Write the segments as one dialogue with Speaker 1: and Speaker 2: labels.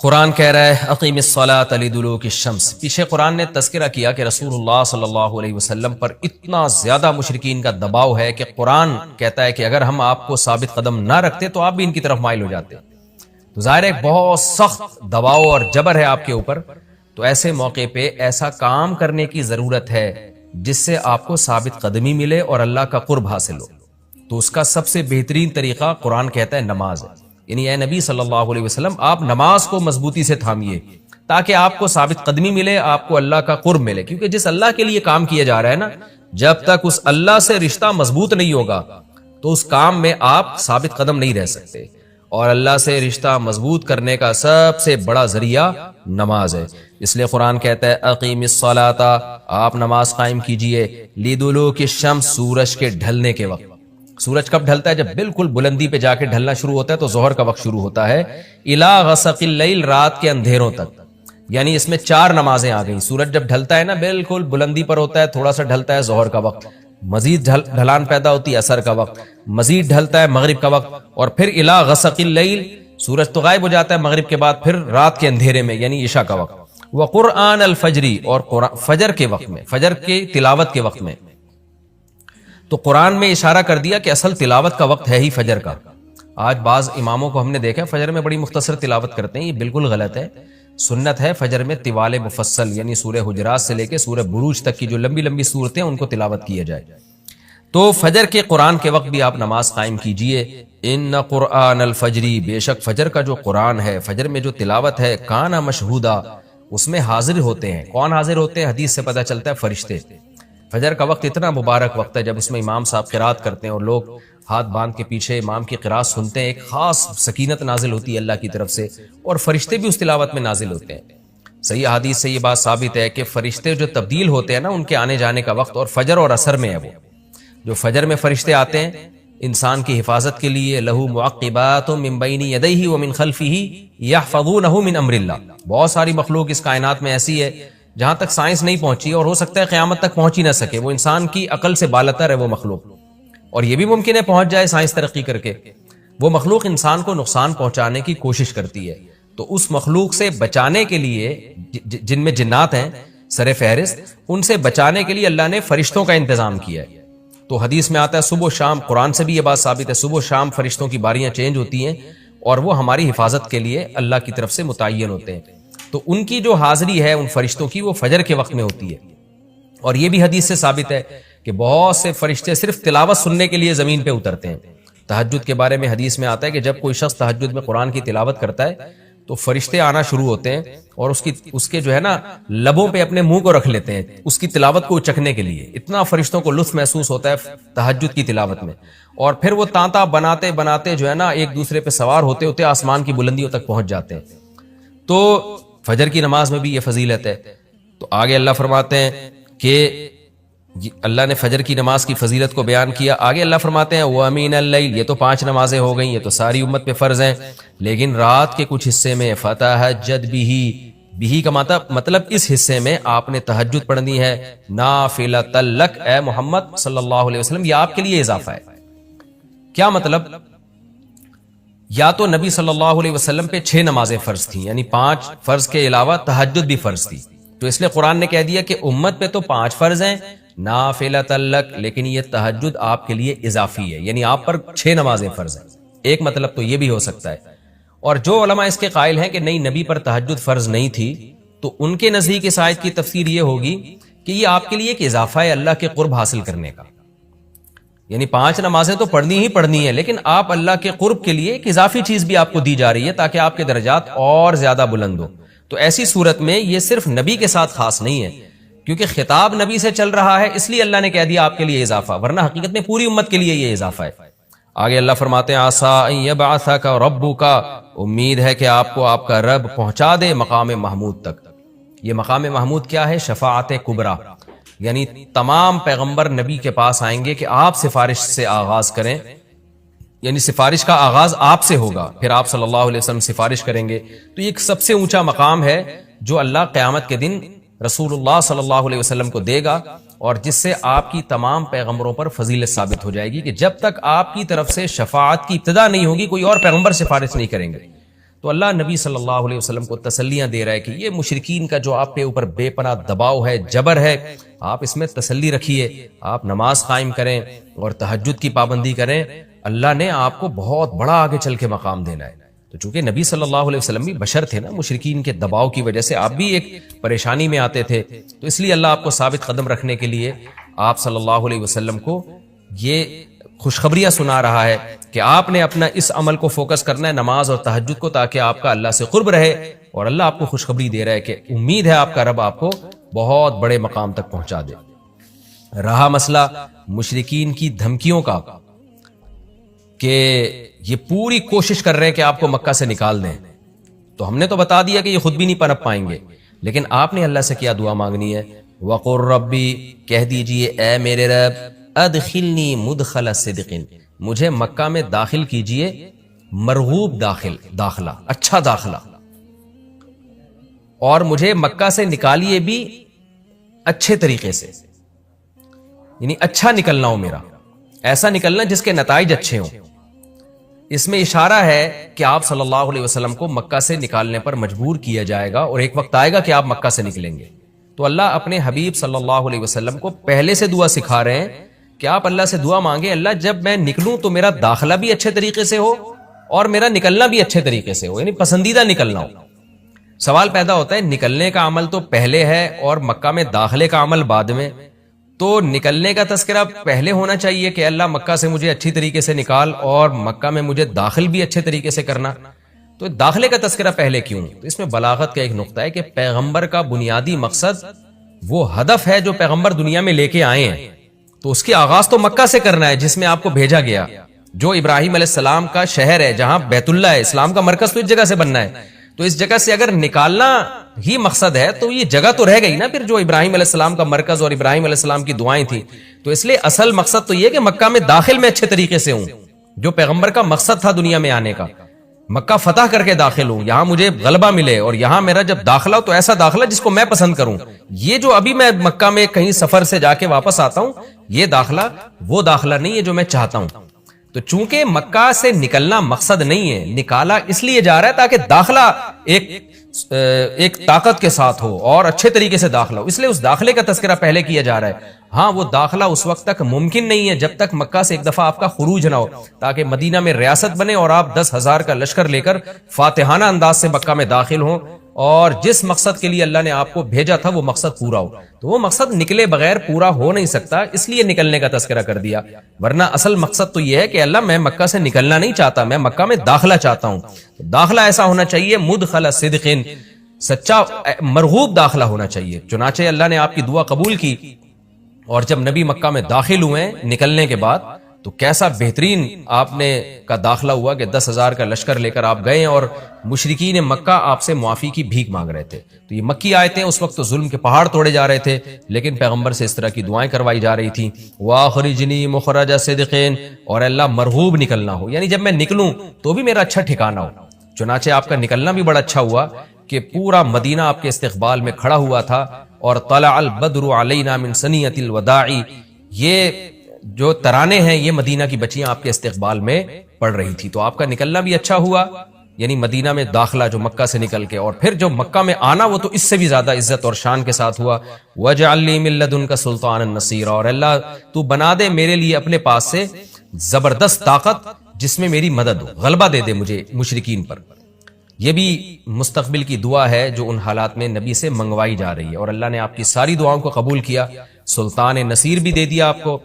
Speaker 1: قرآن کہہ رہا ہے اقیم الصلاۃ لدلوک الشمس۔ پیچھے قرآن نے تذکرہ کیا کہ رسول اللہ صلی اللہ علیہ وسلم پر اتنا زیادہ مشرکین کا دباؤ ہے کہ قرآن کہتا ہے کہ اگر ہم آپ کو ثابت قدم نہ رکھتے تو آپ بھی ان کی طرف مائل ہو جاتے۔ تو ظاہر ہے بہت سخت دباؤ اور جبر ہے آپ کے اوپر، تو ایسے موقع پہ ایسا کام کرنے کی ضرورت ہے جس سے آپ کو ثابت قدمی ملے اور اللہ کا قرب حاصل ہو۔ تو اس کا سب سے بہترین طریقہ قرآن کہتا ہے نماز ہے، یعنی اے نبی صلی اللہ علیہ وسلم آپ نماز کو مضبوطی سے تھامیے تاکہ آپ کو ثابت قدمی ملے، آپ کو اللہ کا قرب ملے، کیونکہ جس اللہ کے لیے کام کیا جا رہا ہے نا، جب تک اس اللہ سے رشتہ مضبوط نہیں ہوگا تو اس کام میں آپ ثابت قدم نہیں رہ سکتے۔ اور اللہ سے رشتہ مضبوط کرنے کا سب سے بڑا ذریعہ نماز ہے، اس لیے قرآن کہتا ہے اقیم الصلاۃ، آپ نماز قائم کیجئے لدلوک الشمس، سورج کے ڈھلنے کے وقت۔ سورج کب ڈھلتا ہے؟ جب بالکل بلندی پہ جا کے ڈھلنا شروع ہوتا ہے تو ظہر کا وقت شروع ہوتا ہے، الی غسق اللیل، رات کے اندھیروں تک، یعنی اس میں 4 نمازیں آ گئیں۔ سورج جب ڈھلتا ہے نا بالکل بلندی پر ہوتا ہے، تھوڑا سا ڈھلتا ہے ظہر کا وقت، مزید ڈھلان پیدا ہوتی ہے عصر کا وقت، مزید ڈھلتا ہے مغرب کا وقت، اور پھر الی غسق اللیل، سورج تو غائب ہو جاتا ہے مغرب کے بعد، پھر رات کے اندھیرے میں یعنی عشاء کا وقت، وقرآن الفجر، اور فجر کے وقت میں، فجر کی تلاوت کے وقت میں۔ تو قرآن میں اشارہ کر دیا کہ اصل تلاوت کا وقت ہے ہی فجر کا۔ آج بعض اماموں کو ہم نے دیکھا فجر میں بڑی مختصر تلاوت کرتے ہیں، یہ بالکل غلط ہے۔ سنت ہے فجر میں طوال مفصل، یعنی سورہ حجرات سے لے کے سورہ بروج تک کی جو لمبی لمبی صورتیں ان کو تلاوت کیا جائے۔ تو فجر کے قرآن کے وقت بھی آپ نماز قائم کیجئے۔ ان قرآن الفجر، بے شک فجر کا جو قرآن ہے، فجر میں جو تلاوت ہے، کانا مشہودا، اس میں حاضر ہوتے ہیں۔ کون حاضر ہوتے ہیں؟ حدیث سے پتہ چلتا ہے فرشتے۔ فجر کا وقت اتنا مبارک وقت ہے جب اس میں امام صاحب قرات کرتے ہیں اور لوگ ہاتھ باندھ کے پیچھے امام کی قرات سنتے ہیں، ایک خاص سکینت نازل ہوتی ہے اللہ کی طرف سے، اور فرشتے بھی اس تلاوت میں نازل ہوتے ہیں۔ صحیح حدیث سے یہ بات ثابت ہے کہ فرشتے جو تبدیل ہوتے ہیں نا، ان کے آنے جانے کا وقت اور فجر اور عصر میں ہے۔ وہ جو فجر میں فرشتے آتے ہیں انسان کی حفاظت کے لیے، لہو معقبات من بین یدیہ ومن خلفہ یحفظونہ من امر اللہ، بہت ساری مخلوق اس کائنات میں ایسی ہے جہاں تک سائنس نہیں پہنچی اور ہو سکتا ہے قیامت تک پہنچ ہی نہ سکے، وہ انسان کی عقل سے بالاتر ہے وہ مخلوق، اور یہ بھی ممکن ہے پہنچ جائے سائنس ترقی کر کے۔ وہ مخلوق انسان کو نقصان پہنچانے کی کوشش کرتی ہے، تو اس مخلوق سے بچانے کے لیے، جن میں جنات ہیں سر فہرست، ان سے بچانے کے لیے اللہ نے فرشتوں کا انتظام کیا ہے۔ تو حدیث میں آتا ہے صبح و شام، قرآن سے بھی یہ بات ثابت ہے، صبح و شام فرشتوں کی باریاں چینج ہوتی ہیں اور وہ ہماری حفاظت کے لیے اللہ کی طرف سے متعین ہوتے ہیں۔ تو ان کی جو حاضری ہے ان فرشتوں کی، وہ فجر کے وقت میں ہوتی ہے۔ اور یہ بھی حدیث سے ثابت ہے کہ بہت سے فرشتے صرف تلاوت سننے کے لیے زمین پہ اترتے ہیں۔ تہجد کے بارے میں حدیث میں آتا ہے کہ جب کوئی شخص تہجد میں قرآن کی تلاوت کرتا ہے تو فرشتے آنا شروع ہوتے ہیں اور اس کے جو ہے نا لبوں پہ اپنے منہ کو رکھ لیتے ہیں اس کی تلاوت کو چکھنے کے لیے۔ اتنا فرشتوں کو لطف محسوس ہوتا ہے تہجد کی تلاوت میں، اور پھر وہ تانتا بناتے بناتے جو ہے نا ایک دوسرے پہ سوار ہوتے ہوتے آسمان کی بلندیوں تک پہنچ جاتے ہیں۔ تو فجر کی نماز میں بھی یہ فضیلت ہے۔ تو آگے اللہ فرماتے ہیں کہ اللہ نے فجر کی نماز کی فضیلت کو بیان کیا، آگے اللہ فرماتے ہیں وَمِنَ اللَّيْلِ، یہ تو 5 نمازیں ہو گئیں، یہ تو ساری امت پہ فرض ہیں، لیکن رات کے کچھ حصے میں فَتَہَجَّدْ بِهِ کا مطلب اس حصے میں آپ نے تہجد پڑھنی ہے، نَافِلَةً لَكَ، اے محمد صلی اللہ علیہ وسلم، یہ آپ کے لیے اضافہ ہے۔ کیا مطلب؟ یا تو نبی صلی اللہ علیہ وسلم پہ 6 نمازیں فرض تھیں، یعنی 5 فرض کے علاوہ تہجد بھی فرض تھی، تو اس لیے قرآن نے کہہ دیا کہ امت پہ تو 5 فرض ہیں نافلۃ لک، لیکن یہ تہجد آپ کے لیے اضافی ہے، یعنی آپ پر 6 نمازیں فرض ہیں۔ ایک مطلب تو یہ بھی ہو سکتا ہے، اور جو علماء اس کے قائل ہیں کہ نہیں نبی پر تہجد فرض نہیں تھی، تو ان کے نزدیک اس آیت کی تفسیر یہ ہوگی کہ یہ آپ کے لیے ایک اضافہ ہے اللہ کے قرب حاصل کرنے کا، یعنی 5 نمازیں تو پڑھنی ہی پڑھنی ہے، لیکن آپ اللہ کے قرب کے لیے ایک اضافی چیز بھی آپ کو دی جا رہی ہے تاکہ آپ کے درجات اور زیادہ بلند ہو۔ تو ایسی صورت میں یہ صرف نبی کے ساتھ خاص نہیں ہے، کیونکہ خطاب نبی سے چل رہا ہے، اس لیے اللہ نے کہہ دیا آپ کے لیے اضافہ، ورنہ حقیقت میں پوری امت کے لیے یہ اضافہ ہے۔ آگے اللہ فرماتے ہیں عسیٰ ان یبعثک ربک، امید ہے کہ آپ کو آپ کا رب پہنچا دے مقام محمود تک۔ یہ مقام محمود کیا ہے؟ شفاعت کبریٰ، یعنی تمام پیغمبر نبی کے پاس آئیں گے کہ آپ سفارش سے آغاز کریں، یعنی سفارش کا آغاز آپ سے ہوگا، پھر آپ صلی اللہ علیہ وسلم سفارش کریں گے۔ تو یہ ایک سب سے اونچا مقام ہے جو اللہ قیامت کے دن رسول اللہ صلی اللہ علیہ وسلم کو دے گا، اور جس سے آپ کی تمام پیغمبروں پر فضیلت ثابت ہو جائے گی کہ جب تک آپ کی طرف سے شفاعت کی ابتدا نہیں ہوگی کوئی اور پیغمبر سفارش نہیں کریں گے۔ تو اللہ نبی صلی اللہ علیہ وسلم کو تسلیاں دے رہا ہے کہ یہ مشرکین کا جو آپ کے اوپر بے پناہ دباؤ ہے، جبر ہے، آپ اس میں تسلی رکھیے، آپ نماز قائم کریں اور تہجد کی پابندی کریں، اللہ نے آپ کو بہت بڑا آگے چل کے مقام دینا ہے۔ تو چونکہ نبی صلی اللہ علیہ وسلم بھی بشر تھے نا، مشرکین کے دباؤ کی وجہ سے آپ بھی ایک پریشانی میں آتے تھے، تو اس لیے اللہ آپ کو ثابت قدم رکھنے کے لیے آپ صلی اللہ علیہ وسلم کو یہ خوشخبریاں سنا رہا ہے کہ آپ نے اپنا اس عمل کو فوکس کرنا ہے، نماز اور تہجد کو، تاکہ آپ کا اللہ سے قرب رہے، اور اللہ آپ کو خوشخبری دے رہا ہے کہ امید ہے آپ کا رب آپ کو بہت بڑے مقام تک پہنچا دے۔ رہا مسئلہ مشرکین کی دھمکیوں کا کہ یہ پوری کوشش کر رہے ہیں کہ آپ کو مکہ سے نکال دیں، تو ہم نے تو بتا دیا کہ یہ خود بھی نہیں پنپ پائیں گے، لیکن آپ نے اللہ سے کیا دعا مانگنی ہے؟ وَقُلْ رَبِّ، کہہ دیجئے اے میرے رب، ادخلنی مدخل صدق، مجھے مکہ میں داخل کیجئے مرغوب داخلہ، اچھا داخلہ، اور مجھے مکہ سے نکالیے بھی اچھے طریقے سے، یعنی اچھا نکلنا ہو میرا، ایسا نکلنا جس کے نتائج اچھے ہوں۔ اس میں اشارہ ہے کہ آپ صلی اللہ علیہ وسلم کو مکہ سے نکالنے پر مجبور کیا جائے گا، اور ایک وقت آئے گا کہ آپ مکہ سے نکلیں گے۔ تو اللہ اپنے حبیب صلی اللہ علیہ وسلم کو پہلے سے دعا سکھا رہے ہیں کہ آپ اللہ سے دعا مانگے، اللہ جب میں نکلوں تو میرا داخلہ بھی اچھے طریقے سے ہو اور میرا نکلنا بھی اچھے طریقے سے ہو، یعنی پسندیدہ نکلنا ہو۔ سوال پیدا ہوتا ہے نکلنے کا عمل تو پہلے ہے اور مکہ میں داخلے کا عمل بعد میں، تو نکلنے کا تذکرہ پہلے ہونا چاہیے کہ اللہ مکہ سے مجھے اچھی طریقے سے نکال، اور مکہ میں مجھے داخل بھی اچھے طریقے سے کرنا، تو داخلے کا تذکرہ پہلے کیوں؟ تو اس میں بلاغت کا ایک نقطہ ہے کہ پیغمبر کا بنیادی مقصد وہ ہدف ہے جو پیغمبر دنیا میں لے کے آئے ہیں، تو اس کی آغاز تو مکہ سے کرنا ہے جس میں آپ کو بھیجا گیا، جو ابراہیم علیہ السلام کا شہر ہے، جہاں بیت اللہ ہے، اسلام کا مرکز تو اس جگہ سے بننا ہے۔ تو اس جگہ سے اگر نکالنا ہی مقصد ہے تو یہ جگہ تو رہ گئی نا پھر جو ابراہیم علیہ السلام کا مرکز اور ابراہیم علیہ السلام کی دعائیں تھیں، تو اس لیے اصل مقصد تو یہ کہ مکہ میں داخل میں اچھے طریقے سے ہوں، جو پیغمبر کا مقصد تھا دنیا میں آنے کا، مکہ فتح کر کے داخل ہوں، یہاں مجھے غلبہ ملے، اور یہاں میرا جب داخلہ ہو تو ایسا داخلہ جس کو میں پسند کروں۔ یہ جو ابھی میں مکہ میں کہیں سفر سے جا کے واپس آتا ہوں، یہ داخلہ وہ داخلہ نہیں ہے جو میں چاہتا ہوں۔ تو چونکہ مکہ سے نکلنا مقصد نہیں ہے، نکالا اس لیے جا رہا ہے تاکہ داخلہ ایک طاقت کے ساتھ ہو اور اچھے طریقے سے داخلہ ہو، اس لیے اس داخلے کا تذکرہ پہلے کیا جا رہا ہے۔ ہاں وہ داخلہ اس وقت تک ممکن نہیں ہے جب تک مکہ سے ایک دفعہ آپ کا خروج نہ ہو، تاکہ مدینہ میں ریاست بنے اور آپ 10,000 کا لشکر لے کر فاتحانہ انداز سے مکہ میں داخل ہوں، اور جس مقصد کے لیے اللہ نے آپ کو بھیجا تھا وہ مقصد پورا ہو۔ تو وہ مقصد نکلے بغیر پورا ہو نہیں سکتا، اس لیے نکلنے کا تذکرہ کر دیا، ورنہ اصل مقصد تو یہ ہے کہ اللہ میں مکہ سے نکلنا نہیں چاہتا، میں مکہ میں داخلہ چاہتا ہوں۔ داخلہ ایسا ہونا چاہیے مدخل صدق، سچا مرغوب داخلہ ہونا چاہیے۔ چنانچہ اللہ نے آپ کی دعا قبول کی، اور جب نبی مکہ میں داخل ہوئے نکلنے کے بعد تو کیسا بہترین آپ نے کا داخلہ ہوا کہ 10,000 کا لشکر لے کر آپ گئے، اور مشرکین مکہ آپ سے معافی کی بھیک مانگ رہے تھے۔ تو یہ مکی آیتیں اس وقت تو ظلم کے پہاڑ توڑے جا رہے تھے، لیکن پیغمبر سے اس طرح کی دعائیں کروائی جا رہی تھیں، وَأَخْرِجْنِي مُخْرَجَ صِدْقٍ، اور اللہ مرغوب نکلنا ہو، یعنی جب میں نکلوں تو بھی میرا اچھا ٹھکانہ ہو۔ چنانچہ آپ کا نکلنا بھی بڑا اچھا ہوا کہ پورا مدینہ آپ کے استقبال میں کھڑا ہوا تھا، اور طلع البدر علینا من ثنیۃ الوداع، یہ جو ترانے ہیں یہ مدینہ کی بچیاں آپ کے استقبال میں پڑھ رہی تھی۔ تو آپ کا نکلنا بھی اچھا ہوا، یعنی مدینہ میں داخلہ جو مکہ سے نکل کے، اور پھر جو مکہ میں آنا وہ تو اس سے بھی زیادہ عزت اور شان کے ساتھ ہوا۔ وَاجْعَلْ لِي مِن لَّدُنْكَ سُلْطَانًا نَصِيرًا، اور اللہ تو بنا دے میرے لیے اپنے پاس سے زبردست طاقت جس میں میری مدد ہو، غلبہ دے دے مجھے مشرکین پر۔ یہ بھی مستقبل کی دعا ہے جو ان حالات میں نبی سے منگوائی جا رہی ہے، اور اللہ نے آپ کی ساری دعاؤں کو قبول کیا، سلطان نصیر بھی دے دیا آپ کو،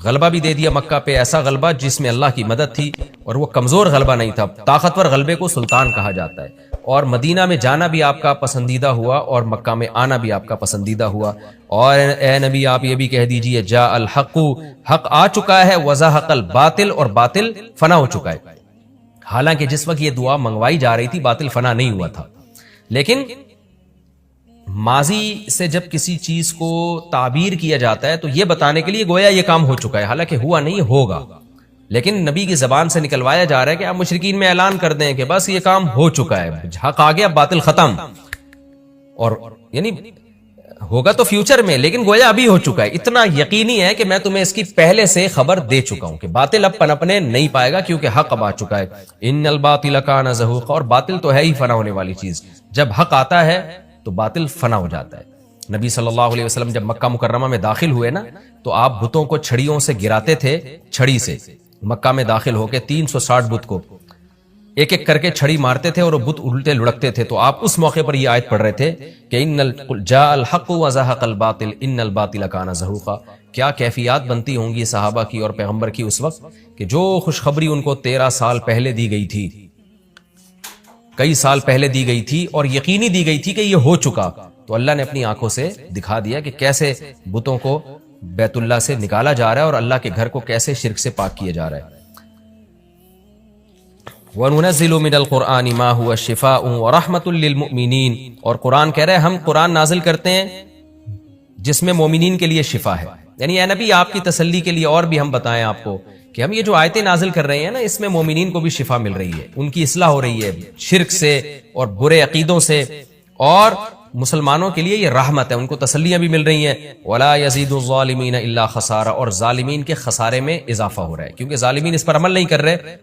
Speaker 1: غلبہ بھی دے دیا مکہ پہ، ایسا غلبہ جس میں اللہ کی مدد تھی، اور وہ کمزور غلبہ نہیں تھا، طاقتور غلبے کو سلطان کہا جاتا ہے۔ اور مدینہ میں جانا بھی آپ کا پسندیدہ ہوا، اور مکہ میں آنا بھی آپ کا پسندیدہ ہوا۔ اور اے نبی آپ یہ بھی کہہ دیجئے جاء الحق، حق آ چکا ہے، وزہق الباطل، اور باطل فنا ہو چکا ہے۔ حالانکہ جس وقت یہ دعا منگوائی جا رہی تھی باطل فنا نہیں ہوا تھا، لیکن ماضی سے جب کسی چیز کو تعبیر کیا جاتا ہے تو یہ بتانے کے لیے گویا یہ کام ہو چکا ہے، حالانکہ ہوا نہیں، ہوگا، لیکن نبی کی زبان سے نکلوایا جا رہا ہے کہ آپ مشرکین میں اعلان کر دیں کہ بس یہ کام ہو چکا ہے، حق آ گیا، باطل ختم۔ اور یعنی ہوگا تو فیوچر میں، لیکن گویا ابھی ہو چکا ہے. اتنا یقینی ہے کہ میں تمہیں اس کی پہلے سے خبر دے چکا ہوں کہ باطل اب پنپنے نہیں پائے گا کیونکہ حق اب آ چکا ہے. ان الباطل کان زہوقا، اور باطل تو ہے ہی فنا ہونے والی چیز. جب حق آتا ہے تو باطل فنا ہو جاتا ہے. نبی صلی اللہ علیہ وسلم جب مکہ مکرمہ میں داخل ہوئے نا تو آپ بتوں کو چھڑیوں سے گراتے تھے. چھڑی سے مکہ میں داخل ہو کے 360 بت کو ایک ایک کر کے چھڑی مارتے تھے اور وہ بت الٹے لڑکتے تھے. تو آپ اس موقع پر یہ آیت پڑھ رہے تھے کہ جاء الحق وزهق الباطل ان الباطل کان زہوقا. کیا کیفیات بنتی ہوں گی صحابہ کی اور پیغمبر کی اس وقت کہ جو خوشخبری ان کو 13 سال پہلے دی گئی تھی، کئی سال پہلے دی گئی تھی اور یقینی دی گئی تھی کہ یہ ہو چکا، تو اللہ نے اپنی آنکھوں سے دکھا دیا کہ کیسے بتوں کو بیت اللہ سے نکالا جا رہا ہے اور اللہ کے گھر کو کیسے شرک سے پاک کیا جا رہا ہے. وَنُنَزِّلُ مِنَ الْقُرْآنِ مَا هُوَ شِفَاءٌ وَرَحْمَةٌ لِّلْمُؤْمِنِينَ، اور قرآن کہہ رہے ہیں ہم قرآن نازل کرتے ہیں جس میں مومنین کے لیے شفا ہے. یعنی اے نبی آپ کی تسلی کے لیے اور بھی ہم بتائیں آپ کو کہ ہم یہ جو آیتیں نازل کر رہے ہیں نا اس میں مومنین کو بھی شفا مل رہی ہے، ان کی اصلاح ہو رہی ہے شرک سے اور برے عقیدوں سے، اور مسلمانوں کے لیے یہ رحمت ہے، ان کو تسلیاں بھی مل رہی ہیں. وَلَا يَزِيدُ الظَّالِمِينَ إِلَّا خَسَارًا، اور ظالمین کے خسارے میں اضافہ ہو رہا ہے کیونکہ ظالمین اس پر عمل نہیں کر رہے.